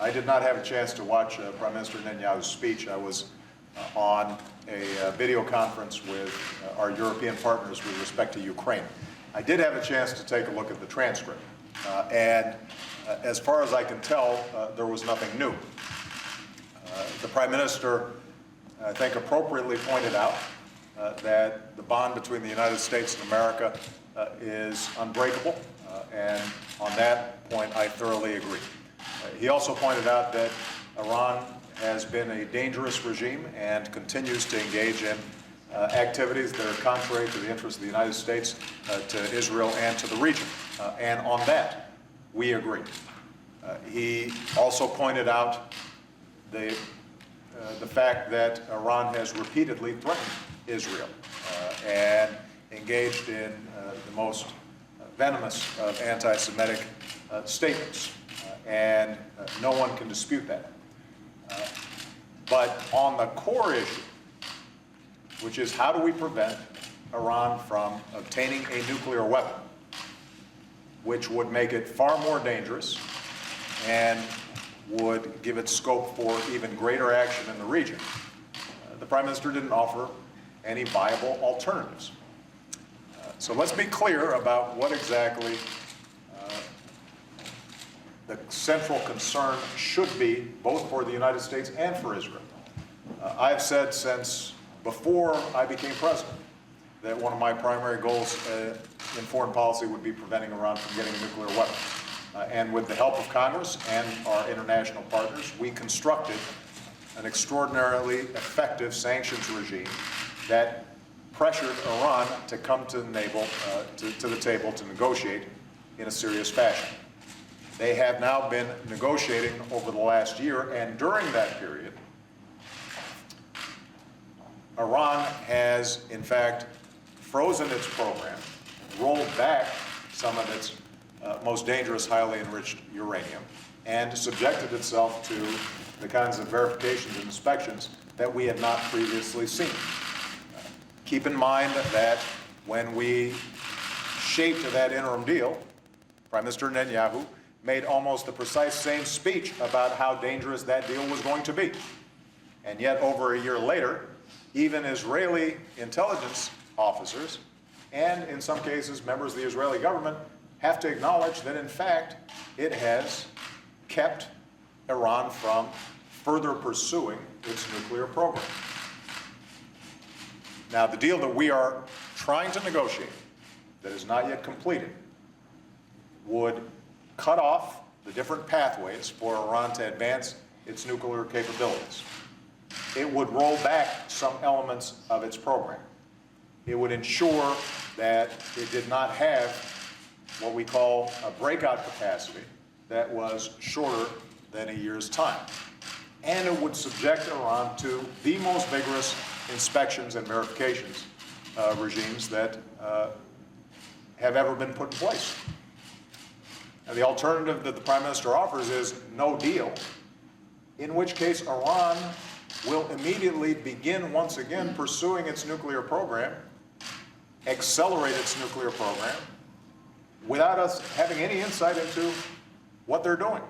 I did not have a chance to watch Prime Minister Netanyahu's speech. I was on a video conference with our European partners with respect to Ukraine. I did have a chance to take a look at the transcript, and as far as I can tell, there was nothing new. The Prime Minister, I think, appropriately pointed out that the bond between the United States and America is unbreakable, and on that point I thoroughly agree. He also pointed out that Iran has been a dangerous regime and continues to engage in activities that are contrary to the interests of the United States, to Israel, and to the region. And on that, we agree. He also pointed out the fact that Iran has repeatedly threatened Israel and engaged in the most venomous of anti-Semitic statements. And no one can dispute that. But on the core issue, which is how do we prevent Iran from obtaining a nuclear weapon, which would make it far more dangerous and would give it scope for even greater action in the region, the Prime Minister didn't offer any viable alternatives. So let's be clear about what exactly the central concern should be, both for the United States and for Israel. I've said since before I became president that one of my primary goals in foreign policy would be preventing Iran from getting a nuclear weapon. And with the help of Congress and our international partners, we constructed an extraordinarily effective sanctions regime that pressured Iran to come to the table to negotiate in a serious fashion. They have now been negotiating over the last year, and during that period, Iran has, in fact, frozen its program, rolled back some of its most dangerous, highly enriched uranium, and subjected itself to the kinds of verifications and inspections that we had not previously seen. Keep in mind that when we shaped that interim deal, Prime Minister Netanyahu made almost the precise same speech about how dangerous that deal was going to be. And yet, over a year later, even Israeli intelligence officers, and in some cases members of the Israeli government, have to acknowledge that, in fact, it has kept Iran from further pursuing its nuclear program. Now, the deal that we are trying to negotiate, that is not yet completed, would cut off the different pathways for Iran to advance its nuclear capabilities. It would roll back some elements of its program. It would ensure that it did not have what we call a breakout capacity that was shorter than a year's time. And it would subject Iran to the most vigorous inspections and verifications regimes that have ever been put in place. Now, the alternative that the Prime Minister offers is no deal, in which case Iran will immediately begin once again pursuing its nuclear program, accelerate its nuclear program, without us having any insight into what they're doing.